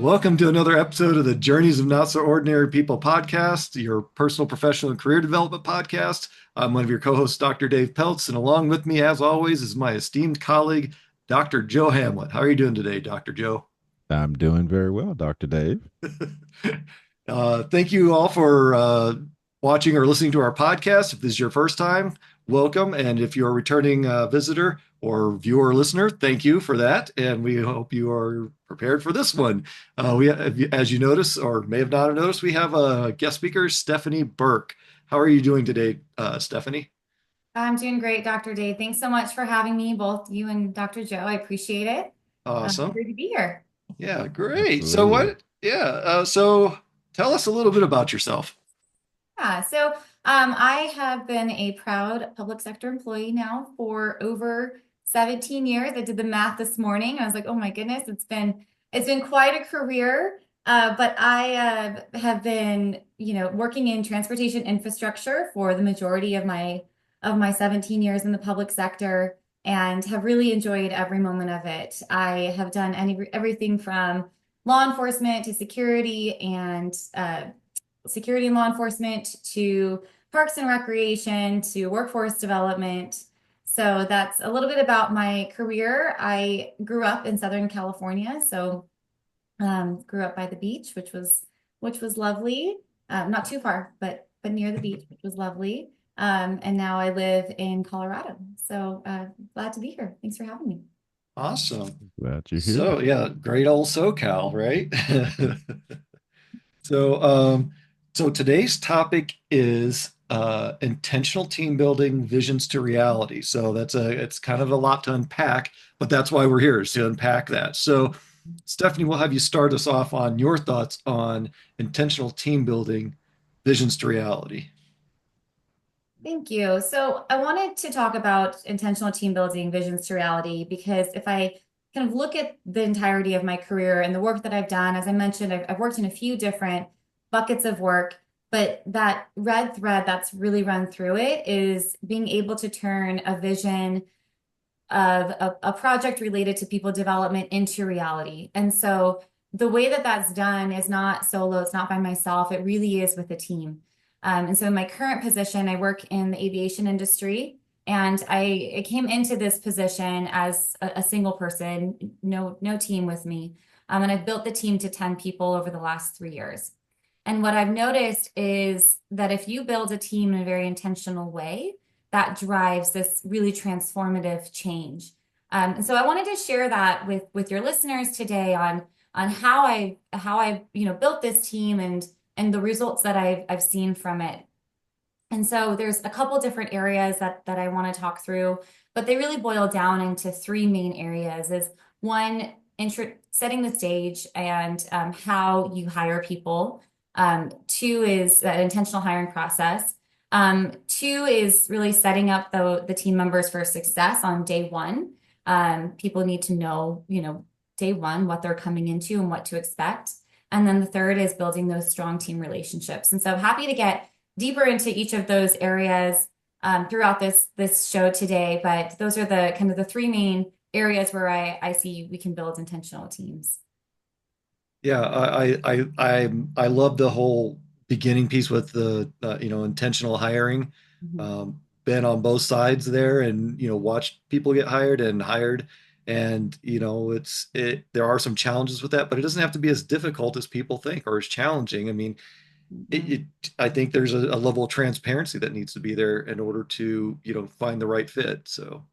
Welcome to another episode of the Journeys of Not So Ordinary People podcast, your personal, professional, and career development podcast. I'm one of your co-hosts, Dr. Dave Peltz, and along with me, as always, is my esteemed colleague, Dr. Joe Hamlett. How are you doing today, Dr. Joe? I'm doing very well, Dr. Dave. Thank you all for watching or listening to our podcast. If this is your first time, welcome. And if you're a returning visitor or viewer or listener, thank you for that. And we hope you are prepared for this one. As you notice, or may have not noticed, we have a guest speaker, Stephanie Burke. How are you doing today, Stephanie? I'm doing great, Dr. Dave. Thanks so much for having me, both you and Dr. Joe. I appreciate it. Awesome. Great to be here. Yeah, great. So Absolutely. what? Yeah. So tell us a little bit about yourself. I have been a proud public sector employee now for over 17 years. I did the math this morning. I was like, oh my goodness, it's been quite a career. But I have been, working in transportation infrastructure for the majority of my 17 years in the public sector and have really enjoyed every moment of it. I have done everything from law enforcement to security and law enforcement to parks and recreation to workforce development. So that's a little bit about my career. I grew up in Southern California, so grew up by the beach, which was lovely. Not too far, but near the beach, which was lovely. And now I live in Colorado. So glad to be here. Thanks for having me. Awesome. Glad you're here. So yeah, great old SoCal, right? So, so today's topic is intentional team building visions to reality. So it's kind of a lot to unpack, but that's why we're here is to unpack that. So, Stephanie, we'll have you start us off on your thoughts on intentional team building visions to reality. Thank you. So I wanted to talk about intentional team building visions to reality because if I kind of look at the entirety of my career and the work that I've done, as I mentioned, I've worked in a few different buckets of work, but that red thread that's really run through it is being able to turn a vision of a project related to people development into reality. And so the way that that's done is not solo, it's not by myself, it really is with a team. And so in my current position, I work in the aviation industry, and I came into this position as a single person, no team with me. And I've built the team to 10 people over the last 3 years. And what I've noticed is that if you build a team in a very intentional way, that drives this really transformative change. And so I wanted to share that with your listeners today on how I built this team and the results that I've seen from it. And so there's a couple different areas that I want to talk through, but they really boil down into three main areas. Is one, setting the stage and how you hire people. Two is that intentional hiring process. Two is really setting up the team members for success on day one. People need to know, day one, what they're coming into and what to expect. And then the third is building those strong team relationships. And so happy to get deeper into each of those areas throughout this show today. But those are the kind of the three main areas where I see we can build intentional teams. Yeah, I love the whole beginning piece with the intentional hiring. Mhm. Been on both sides there, and watched people get hired and hired, and there are some challenges with that, but it doesn't have to be as difficult as people think or as challenging. I mean, Mhm. I think there's a level of transparency that needs to be there in order to find the right fit. So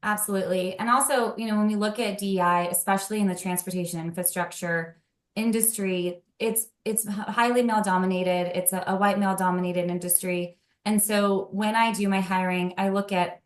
Absolutely. And also, when we look at DEI, especially in the transportation infrastructure industry, it's highly male dominated. It's a white male dominated industry. And so when I do my hiring, I look at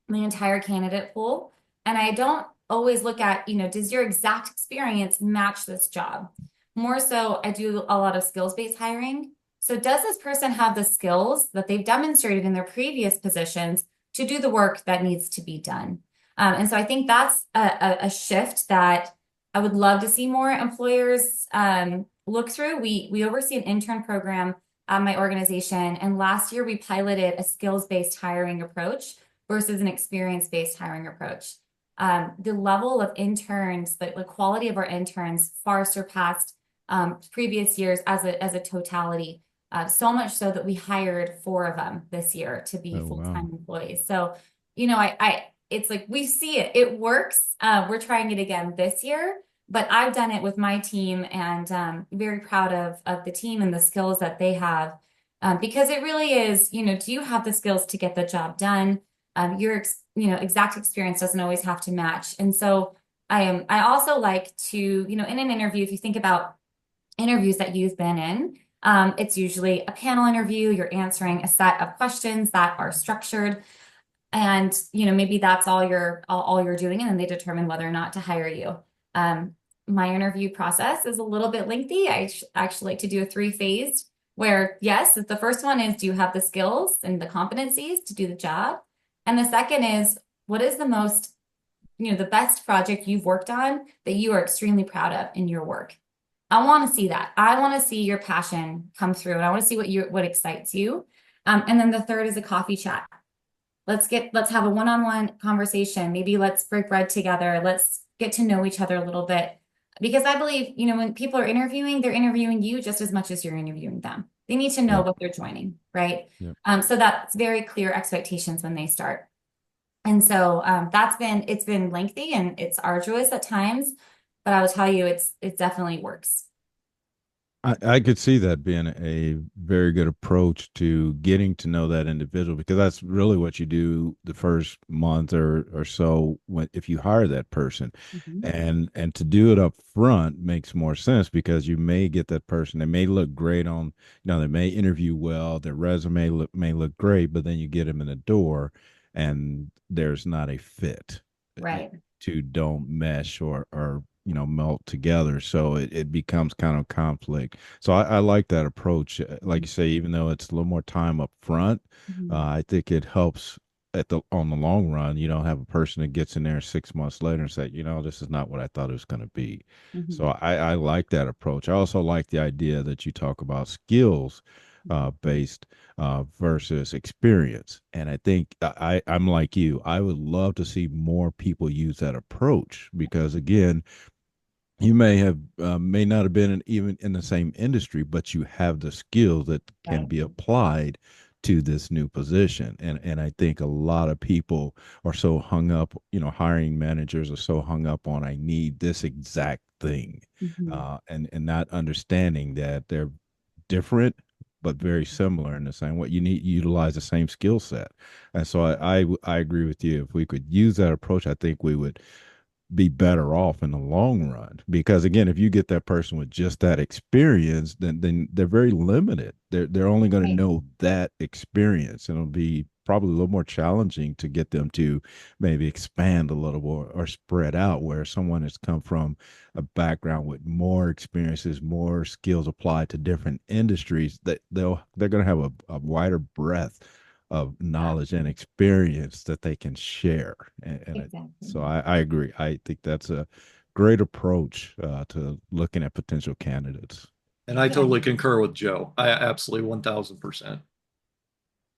the entire candidate pool and I don't always look at, does your exact experience match this job? More so, I do a lot of skills-based hiring. So does this person have the skills that they've demonstrated in their previous positions to do the work that needs to be done? And so I think that's a shift that I would love to see more employers look through. We oversee an intern program at my organization, and last year we piloted a skills-based hiring approach versus an experience-based hiring approach. the level of interns, the quality of our interns far surpassed previous years as a totality. So much so that we hired 4 of them this year to be Oh, full-time wow. employees. So, it's like we see it, it works. We're trying it again this year, but I've done it with my team and very proud of the team and the skills that they have. Because it really is, do you have the skills to get the job done? Exact experience doesn't always have to match. And so I also like to, in an interview, if you think about interviews that you've been in, it's usually a panel interview. You're answering a set of questions that are structured. And, maybe that's all you're doing, and then they determine whether or not to hire you. My interview process is a little bit lengthy. Actually like to do a 3-phased where, yes, the first one is, do you have the skills and the competencies to do the job? And the second is, what is the best project you've worked on that you are extremely proud of in your work? I want to see that. I want to see your passion come through, and I want to see what excites you. And then the third is a coffee chat. Let's have a one-on-one conversation. Maybe let's break bread together. Let's get to know each other a little bit. Because I believe, when people are interviewing, they're interviewing you just as much as you're interviewing them. They need to know Yep. what they're joining, right? Yep. So that's very clear expectations when they start. And so it's been lengthy and it's arduous at times, but I will tell you, it definitely works. I could see that being a very good approach to getting to know that individual, because that's really what you do the first month or so when if you hire that person. Mhm. And to do it up front makes more sense, because you may get that person, they may look great on, they may interview well, their resume may look great, but then you get them in the door and there's not a fit. You Right. two don't mesh or melt together, so it becomes kind of conflict. So I like that approach. Like you say, even though it's a little more time up front, Mhm. I think it helps on the long run. You don't have a person that gets in there 6 months later and say, this is not what I thought it was going to be. So Mhm. I like that approach. I also like the idea that you talk about skills based versus experience. And I think I'm like you. I would love to see more people use that approach, because again, you may not have been even in the same industry, but you have the skills that can Right. be applied to this new position. And I think a lot of people are so hung up, hiring managers are so hung up on, I need this exact thing, Mhm. and not understanding that they're different but very similar in the same way. You need to utilize the same skill set. And so I agree with you. If we could use that approach, I think we would be better off in the long run, because again, if you get that person with just that experience, then they're very limited. They're only going to Right. know that experience, and it'll be probably a little more challenging to get them to maybe expand a little more or spread out, where someone has come from a background with more experiences, more skills applied to different industries, that they're going to have a wider breadth of Yeah, knowledge and experience that they can share. So exactly. I agree. I think that's a great approach to looking at potential candidates. And I Yeah. totally concur with Joe. I absolutely 1000%.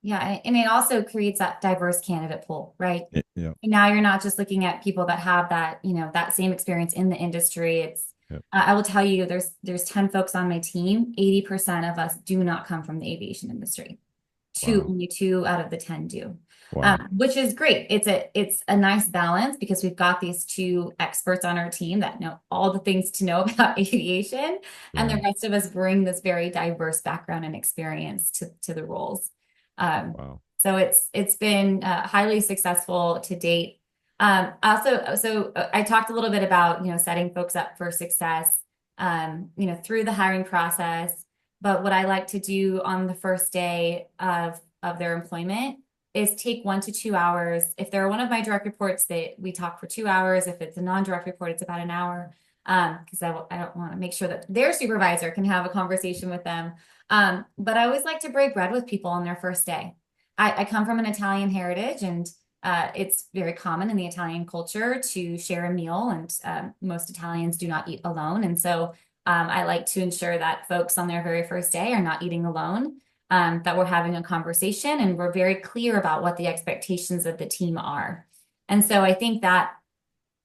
Yeah. And it also creates that diverse candidate pool, right? Yeah. And now you're not just looking at people that have that, that same experience in the industry. Yeah. I will tell you, there's 10 folks on my team. 80% of us do not come from the aviation industry. Wow. Only 2 out of the 10 do. Wow. Which is great. It's a nice balance because we've got these 2 experts on our team that know all the things to know about aviation, and the Right. rest of us bring this very diverse background and experience to the roles. Wow. So it's been highly successful to date. I talked a little bit about setting folks up for success, through the hiring process. But what I like to do on the first day of their employment is take 1 to 2 hours. If they're one of my direct reports, we talk for 2 hours. If it's a non-direct report, it's about an hour. Because I don't want to make sure that their supervisor can have a conversation with them. But I always like to break bread with people on their first day. I come from an Italian heritage, and it's very common in the Italian culture to share a meal, and most Italians do not eat alone. And so I like to ensure that folks on their very first day are not eating alone, that we're having a conversation and we're very clear about what the expectations of the team are. And so I think that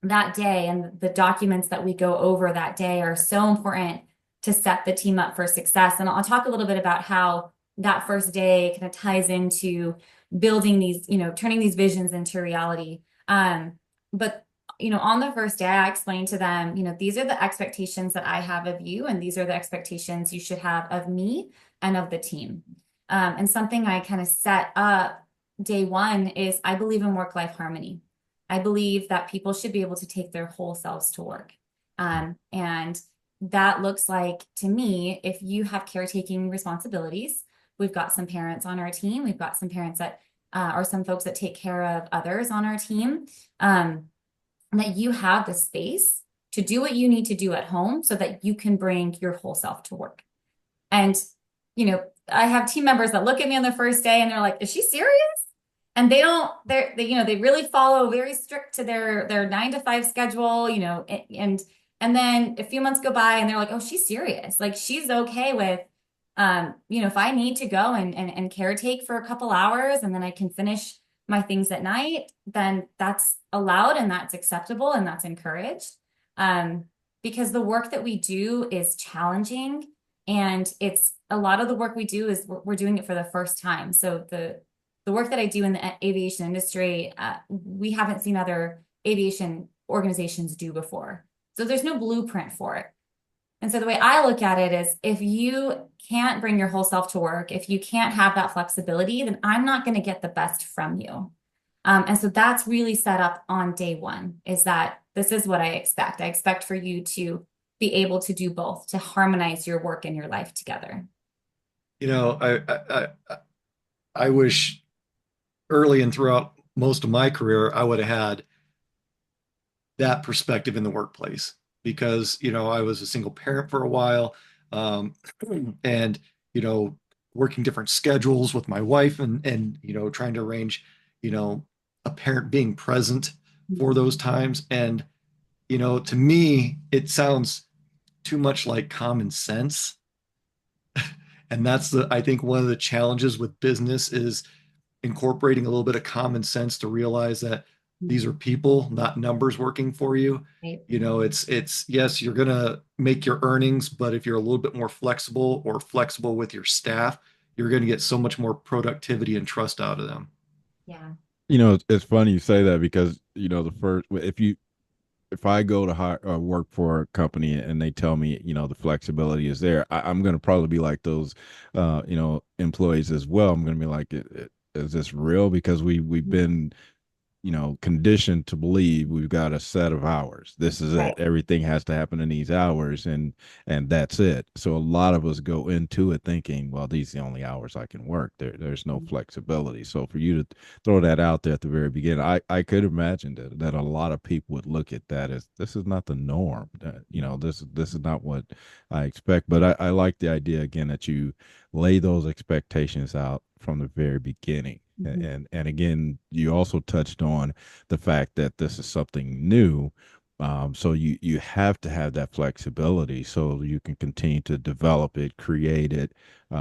that day and the documents that we go over that day are so important to set the team up for success. And I'll talk a little bit about how that first day kind of ties into building these, turning these visions into reality. But on the first day, I explained to them, these are the expectations that I have of you, and these are the expectations you should have of me and of the team. And something I kind of set up day one is I believe in work-life harmony. I believe that people should be able to take their whole selves to work. And that looks like, to me, if you have caretaking responsibilities, we've got some parents on our team, we've got some parents that or some folks that take care of others on our team, that you have the space to do what you need to do at home so that you can bring your whole self to work. And, I have team members that look at me on the first day and they're like, is she serious? And they really follow very strict to their 9 to 5 schedule, and then a few months go by and they're like, oh, she's serious. Like she's okay with, if I need to go and caretake for a couple hours and then I can finish my things at night, then that's allowed and that's acceptable and that's encouraged. Because the work that we do is challenging, and it's a lot of the work we do is we're doing it for the first time. So the work that I do in the aviation industry, we haven't seen other aviation organizations do before. So there's no blueprint for it. And so the way I look at it is if you can't bring your whole self to work, if you can't have that flexibility, then I'm not going to get the best from you. And so that's really set up on day one, is that this is what I expect. I expect for you to be able to do both, to harmonize your work and your life together. I wish early and throughout most of my career, I would have had that perspective in the workplace because, I was a single parent for a while. And, working different schedules with my wife and, trying to arrange, a parent being present for those times. And, to me, it sounds too much like common sense. And I think one of the challenges with business is incorporating a little bit of common sense to realize that these are people, not numbers working for you. Right. It's yes, you're gonna make your earnings, but if you're a little bit more flexible or flexible with your staff, you're gonna get so much more productivity and trust out of them. Yeah. It's funny you say that because the first if I go to work for a company and they tell me, the flexibility is there, I'm going to probably be like those, employees as well. I'm going to be like, is this real? Because we've been conditioned to believe we've got a set of hours. This is Right. it. Everything has to happen in these hours, and that's it. So a lot of us go into it thinking, well, these are the only hours I can work. There's no flexibility. So for you to throw that out there at the very beginning, I could imagine that a lot of people would look at that as this is not the norm. This is not what I expect. But I like the idea again that you lay those expectations out from the very beginning. And again, you also touched on the fact that this is something new. So you have to have that flexibility so you can continue to develop it, create it,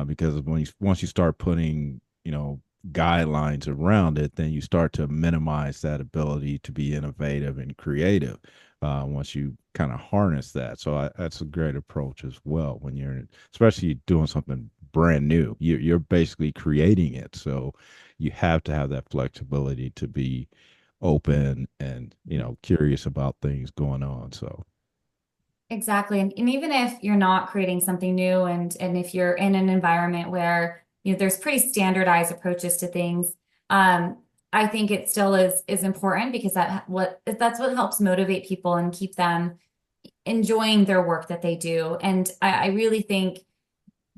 because once you start putting guidelines around it, then you start to minimize that ability to be innovative and creative. Once you kind of harness that, so that's a great approach as well. When you're especially doing something brand new, you're basically creating it. So you have to have that flexibility to be open and curious about things going on. So Exactly. And even if you're not creating something new and if you're in an environment where, there's pretty standardized approaches to things, I think it still is important because that's what helps motivate people and keep them enjoying their work that they do. And I really think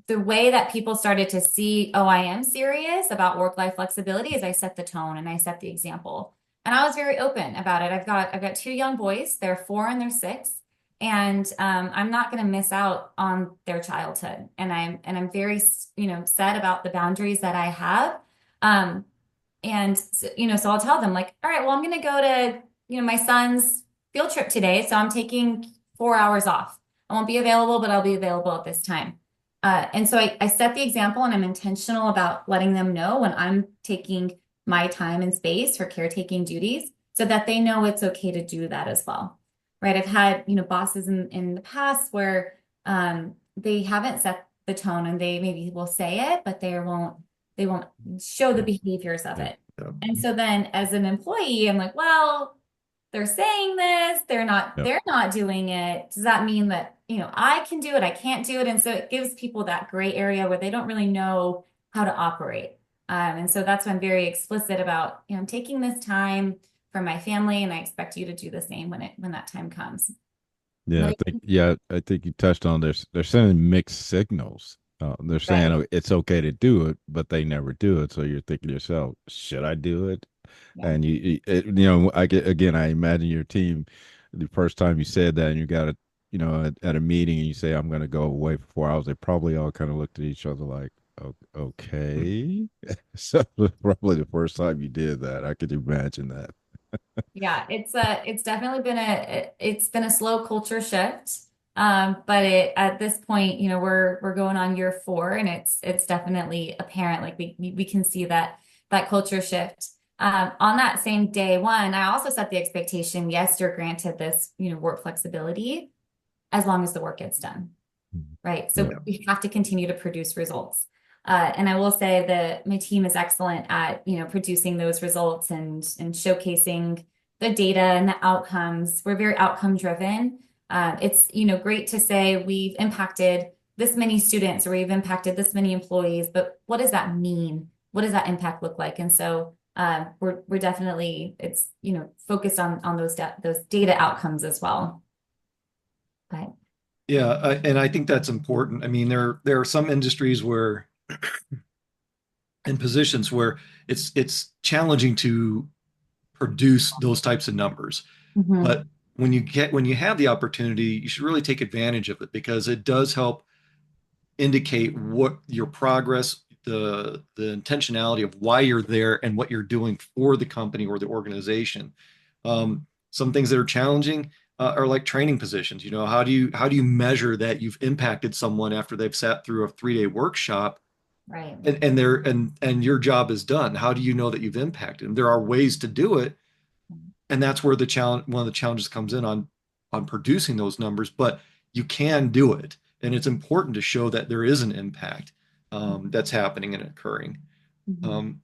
the way that people started to see, oh, I am serious about work-life flexibility is I set the tone and I set the example. And I was very open about it. I've got 2 young boys. They're 4 and they're 6. And I'm not going to miss out on their childhood. And I'm very, set about the boundaries that I have. And so I'll tell them like, all right, well, I'm going to go to, my son's field trip today. So I'm taking 4 hours off. I won't be available, but I'll be available at this time. And so I set the example and I'm intentional about letting them know when I'm taking my time and space for caretaking duties. so that they know it's okay to do that as well. Right. I've had, bosses in the past where they haven't set the tone and they maybe will say it, but they won't show the Yep. behaviors of Yep. it. And so then as an employee, I'm like, well, they're saying this, Yep. they're not doing it. Does that mean that, I can do it, I can't do it? And so it gives people that gray area where they don't really know how to operate. And so that's why I'm very explicit about, I'm taking this time for my family, and I expect you to do the same when that time comes. Yeah, But I think yeah, I think you touched on they're sending mixed signals. They're saying right. oh, it's okay to do it, but they never do it. So you're thinking to yourself, should I do it? Yeah. And I get again, I imagine your team, the first time you said that, and you got it, at a meeting, and you say, "I'm going to go away for 4 hours." They probably all kind of looked at each other like, "Okay." So probably the first time you did that, I could imagine that. Yeah, it's definitely it's been a slow culture shift. But at this point, we're going on year 4, and it's definitely apparent. Like we can see that culture shift. On that same day one, I also set the expectation, yes, you're granted this, work flexibility as long as the work gets done. Right. Yeah. So we have to continue to produce results. And I will say that my team is excellent at, producing those results and showcasing the data and the outcomes. We're very outcome driven. It's, great to say we've impacted this many students or we've impacted this many employees, but what does that mean? What does that impact look like? And so we're definitely it's, focused on those data outcomes as well. But Yeah, and I think that's important. I mean, there are some industries where, in positions where it's challenging to produce those types of numbers. mhm, But when you have the opportunity, you should really take advantage of it because it does help indicate what your progress, the intentionality of why you're there and what you're doing for the company or the organization. Some things that are challenging are like training positions. How do you measure that you've impacted someone after they've sat through a 3-day workshop right. and your job is done? How do you know that you've impacted them? There are ways to do it, and that's where one of the challenges comes in on producing those numbers, but you can do it, and it's important to show that there is an impact that's happening and occurring. Mhm.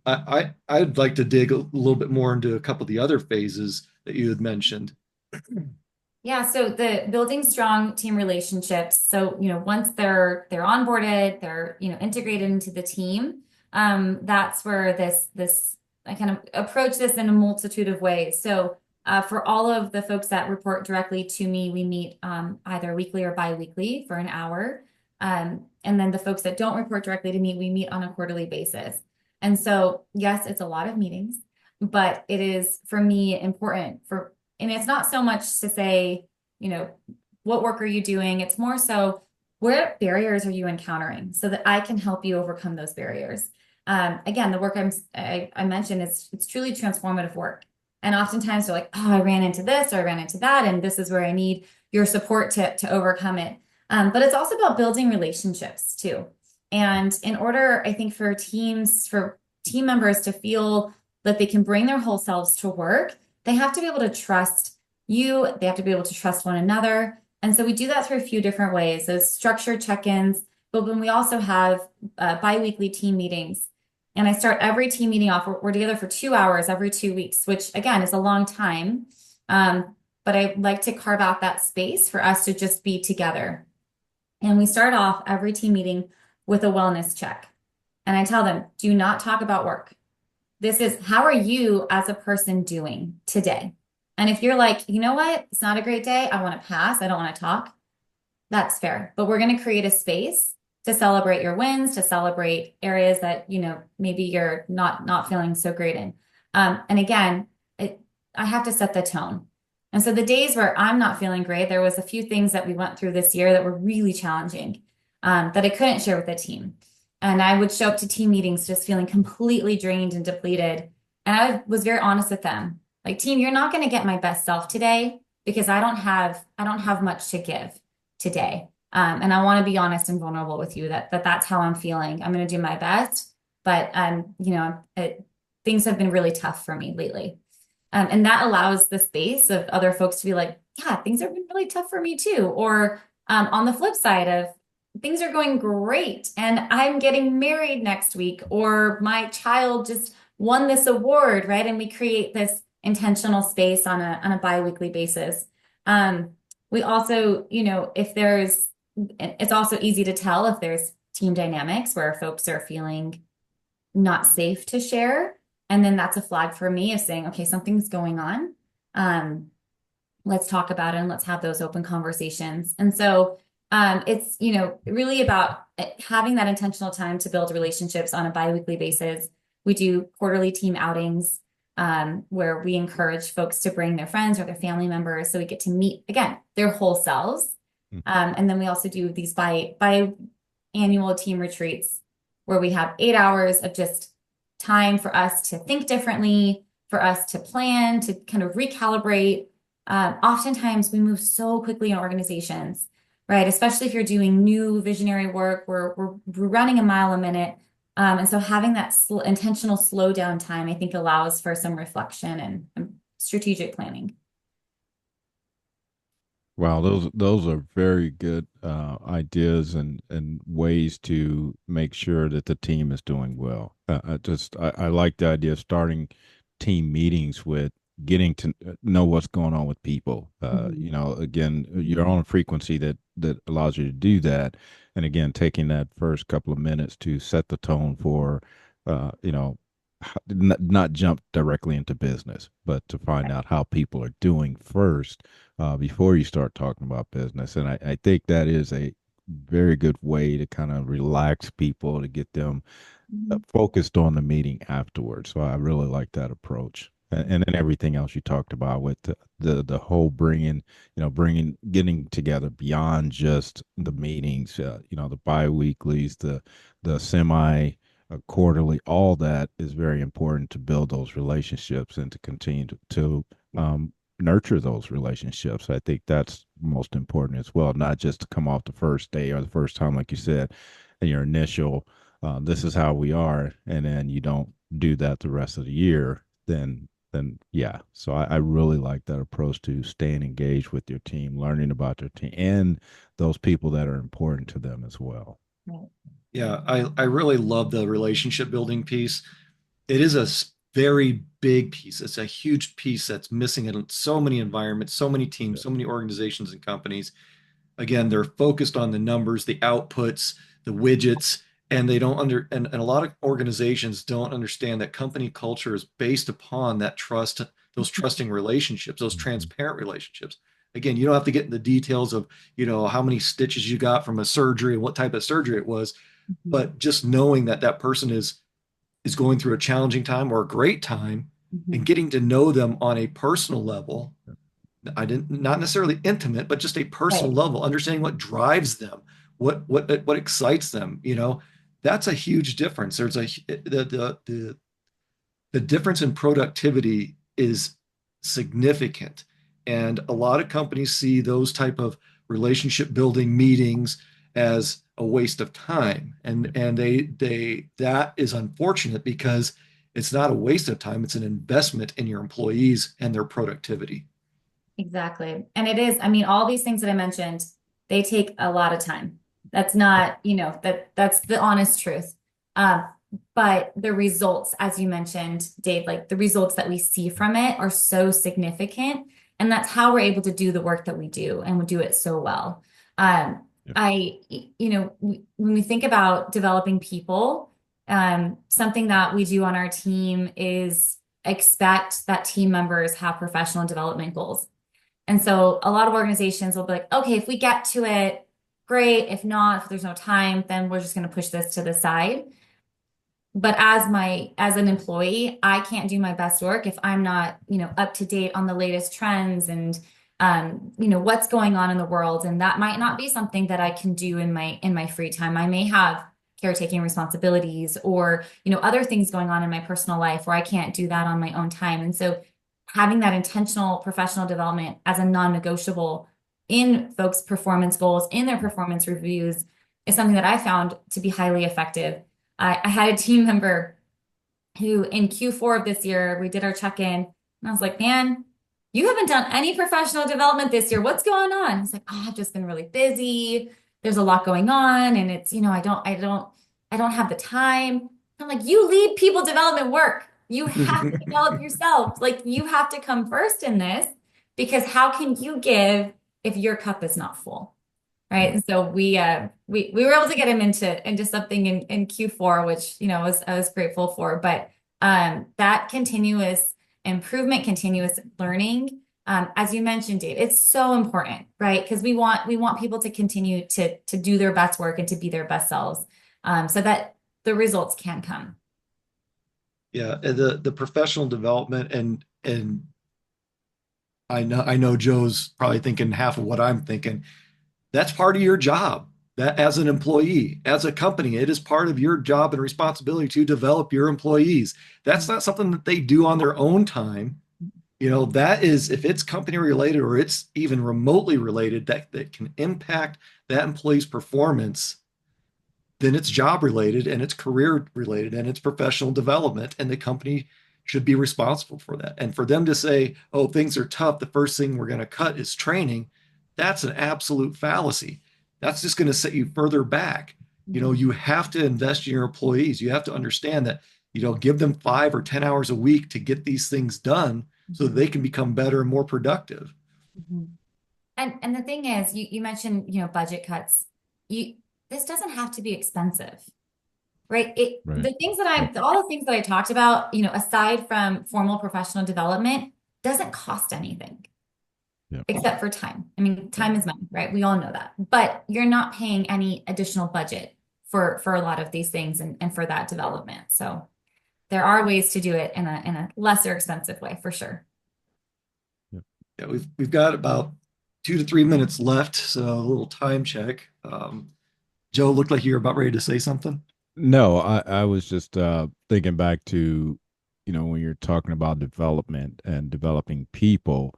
I'd like to dig a little bit more into a couple of the other phases that you had mentioned. Yeah, so the building strong team relationships. So, once they're onboarded, they're, integrated into the team. That's where this I kind of approach this in a multitude of ways. So, for all of the folks that report directly to me, we meet either weekly or bi-weekly for an hour. And then the folks that don't report directly to me, we meet on a quarterly basis. And so, yes, it's a lot of meetings, but it is for me important for and it's not so much to say, you know, what work are you doing? It's more so, what barriers are you encountering so that I can help you overcome those barriers? Again, the work I mentioned is it's truly transformative work. And oftentimes they're like, oh, I ran into this or I ran into that, and this is where I need your support to overcome it. But it's also about building relationships too. And in order, I think, for team members to feel that they can bring their whole selves to work, they have to be able to trust you. They have to be able to trust one another. And so we do that through a few different ways. Those structured check-ins, but when we also have bi-weekly team meetings. And I start every team meeting off. We're together for 2 hours every 2 weeks, which again is a long time. But I like to carve out that space for us to just be together. And we start off every team meeting with a wellness check. And I tell them, do not talk about work. This is, how are you as a person doing today? And if you're like, you know what, it's not a great day, I want to pass, I don't want to talk, that's fair. But we're going to create a space to celebrate your wins, to celebrate areas that, maybe you're not feeling so great in. And again, I have to set the tone. And so the days where I'm not feeling great, there was a few things that we went through this year that were really challenging, that I couldn't share with the team. And I would show up to team meetings just feeling completely drained and depleted. And I was very honest with them. Like, team, you're not going to get my best self today because I don't have much to give today. And I want to be honest and vulnerable with you that's how I'm feeling. I'm going to do my best, but things have been really tough for me lately. And that allows the space of other folks to be like, yeah, things have been really tough for me too. Or on the flip side of things are going great and I'm getting married next week, or my child just won this award, right? And we create this intentional space on a bi-weekly basis. Um, we also, if there's, it's also easy to tell if there's team dynamics where folks are feeling not safe to share. And then that's a flag for me of saying, okay, something's going on. Um, let's talk about it and let's have those open conversations. And so it's, really about having that intentional time to build relationships on a biweekly basis. We do quarterly team outings where we encourage folks to bring their friends or their family members so we get to meet, again, their whole selves. And then we also do these bi-annual team retreats where we have 8 hours of just time for us to think differently, for us to plan, to kind of recalibrate. Oftentimes we move so quickly in organizations, right? Especially if you're doing new visionary work, we're running a mile a minute. And so having that intentional slow down time, I think allows for some reflection and strategic planning. Wow, those are very good ideas and ways to make sure that the team is doing well. I like the idea of starting team meetings with getting to know what's going on with people. Again, you're on a frequency that allows you to do that, and again, taking that first couple of minutes to set the tone for, you know, not jump directly into business, but to find out how people are doing first before you start talking about business. And I think that is a very good way to kind of relax people to get them Mhm. focused on the meeting afterwards. So I really like that approach. And then everything else you talked about with the whole getting together beyond just the meetings, the bi-weeklies, the semi quarterly, all that is very important to build those relationships and to continue to nurture those relationships. I think that's most important as well, not just to come off the first day or the first time, like you said, in your initial, this is how we are, and then you don't do that the rest of the year, then yeah. So I really like that approach to staying engaged with your team, learning about their team and those people that are important to them as well. Right. Yeah, I really love the relationship building piece. It is a very big piece. It's a huge piece that's missing in so many environments, so many teams, Yeah. so many organizations and companies. Again, they're focused on the numbers, the outputs, the widgets, and they don't and a lot of organizations don't understand that company culture is based upon that trust, those trusting relationships, those Mhm. transparent relationships. Again, you don't have to get in the details of, how many stitches you got from a surgery and what type of surgery it was, Mhm. but just knowing that that person is going through a challenging time or a great time and Mhm. getting to know them on a personal level. I didn't not necessarily intimate, but just a personal Right. level, understanding what drives them, what excites them. That's a huge difference. There's the difference in productivity is significant, and a lot of companies see those type of relationship building meetings as a waste of time, and they that is unfortunate because it's not a waste of time, it's an investment in your employees and their productivity. Exactly. And it is, I mean, all these things that I mentioned, they take a lot of time. That's not, that's the honest truth. Um, but the results, as you mentioned, Dave, like the results that we see from it are so significant. And that's how we're able to do the work that we do, and we do it so well. Um, Yeah. when we think about developing people, something that we do on our team is expect that team members have professional development goals. And so a lot of organizations will be like, okay, if we get to it, great. If not, if there's no time, then we're just going to push this to the side. But as an employee, I can't do my best work if I'm not, up to date on the latest trends and what's going on in the world. And that might not be something that I can do in my free time. I may have caretaking responsibilities or, other things going on in my personal life where I can't do that on my own time. And so having that intentional professional development as a non-negotiable in folks' performance goals, in their performance reviews, is something that I found to be highly effective. I had a team member who in Q4 of this year, we did our check-in And I was like, man, you haven't done any professional development this year. What's going on? He's like, oh, I've just been really busy. There's a lot going on, and it's, I don't have the time. I'm like, you lead people development work. You have to develop yourself. Like you have to come first in this because how can you give if your cup is not full? Right. Right. And so we were able to get him into something in Q4, which, I was grateful for. But that continuous improvement, continuous learning, as you mentioned, Dave, it's so important, right? Because we want people to continue to do their best work and to be their best selves, so that the results can come. Yeah, and the professional development and I know Joe's probably thinking half of what I'm thinking. That's part of your job. That as an employee, as a company, it is part of your job and responsibility to develop your employees. That's not something that they do on their own time. That is if it's company related or it's even remotely related that can impact that employee's performance, then it's job related and it's career related and it's professional development. And the company should be responsible for that. And for them to say, oh, things are tough, the first thing we're going to cut is training, that's an absolute fallacy. That's just going to set you further back. Mhm. You have to invest in your employees. You have to understand that, give them 5 or 10 hours a week to get these things done so that Mhm. they can become better and more productive. Mhm. And the thing is, you mentioned, budget cuts. You This doesn't have to be expensive, right? Right. Yep. All the things that I talked about, aside from formal professional development, doesn't cost anything Yep. except for time. I mean, Yep. time is money, right? We all know that. But you're not paying any additional budget for a lot of these things and for that development. So there are ways to do it in a lesser expensive way for sure. Yep. Yeah, we've got about 2 to 3 minutes left, so a little time check. Joe looked like you were about ready to say something. No, I was just thinking back to, when you're talking about development and developing people.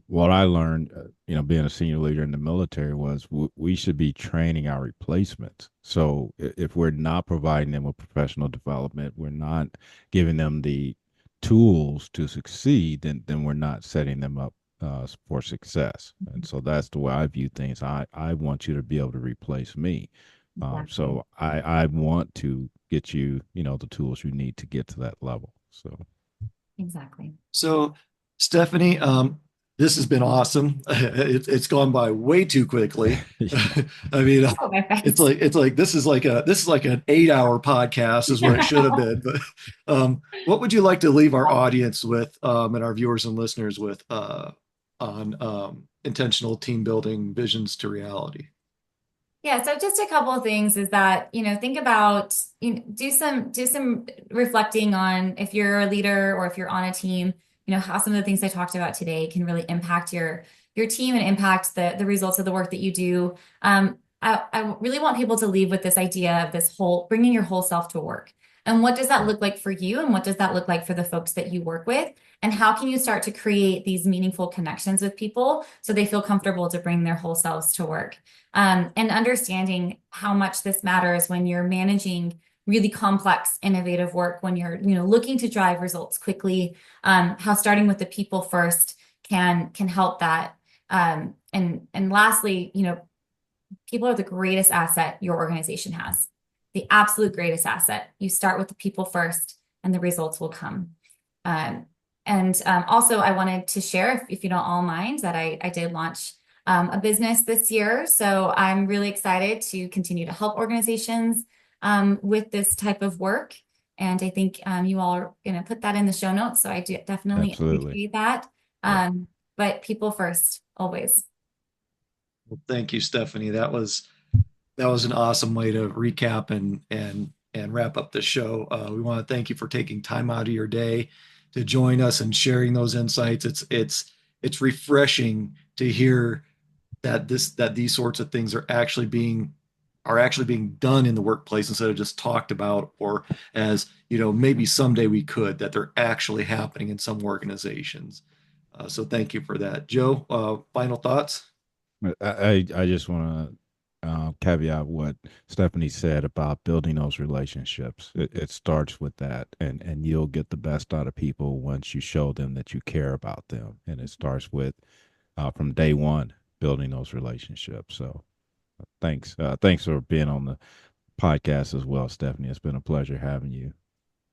What I learned, being a senior leader in the military was we should be training our replacements. So if we're not providing them with professional development, we're not giving them the tools to succeed, then we're not setting them up for success. And so that's the way I view things. I want you to be able to replace me. Exactly. So I want to get you, the tools you need to get to that level. So Exactly. So, Stephanie, this has been awesome. It's gone by way too quickly. yeah, I mean, Oh, my it's best. like it's like this is like an 8 hour podcast is what it should have been. But what would you like to leave our audience with and our viewers and listeners with on intentional team building visions to reality? Yeah, so just a couple of things is that, think about, do some reflecting on if you're a leader or if you're on a team, how some of the things I talked about today can really impact your team and impact the results of the work that you do. I really want people to leave with this idea of this whole bringing your whole self to work. And what does that right. look like for you? And what does that look like for the folks that you work with? And how can you start to create these meaningful connections with people so they feel comfortable to bring their whole selves to work? And understanding how much this matters when you're managing really complex, innovative work, when you're, looking to drive results quickly, how starting with the people first can help that. And lastly, people are the greatest asset your organization has, the absolute greatest asset. You start with the people first, and the results will come. Um, and also, I wanted to share, if you don't all mind, that I did launch a business this year. So I'm really excited to continue to help organizations with this type of work. And I think you all are going to put that in the show notes. So I do definitely Absolutely. appreciate that. Yep. But people first, always. Well, thank you, Stephanie. That was an awesome way to recap and wrap up the show. We want to thank you for taking time out of your day to join us and sharing those insights. It's refreshing to hear that these sorts of things are actually being done in the workplace instead of just talked about, or as maybe someday we could, that they're actually happening in some organizations. So thank you for that. Joe, final thoughts? I just want to caveat what Stephanie said about building those relationships. It starts with that, and you'll get the best out of people once you show them that you care about them, and it starts with from day one building those relationships. So thanks for being on the podcast as well, Stephanie. It's been a pleasure having you.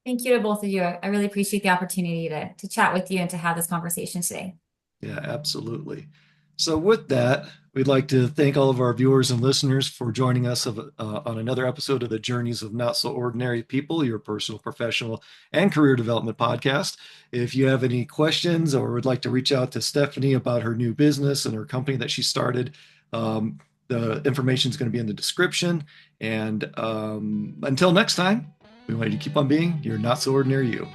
Thank you to both of you. I really appreciate the opportunity to chat with you and to have this conversation today. Yeah, absolutely. So, with that, we'd like to thank all of our viewers and listeners for joining us on another episode of the Journeys of Not So Ordinary People, your personal, professional, and career development podcast. If you have any questions or would like to reach out to Stephanie about her new business and her company that she started, the information is going to be in the description. And until next time, we want you to keep on being your not so ordinary you.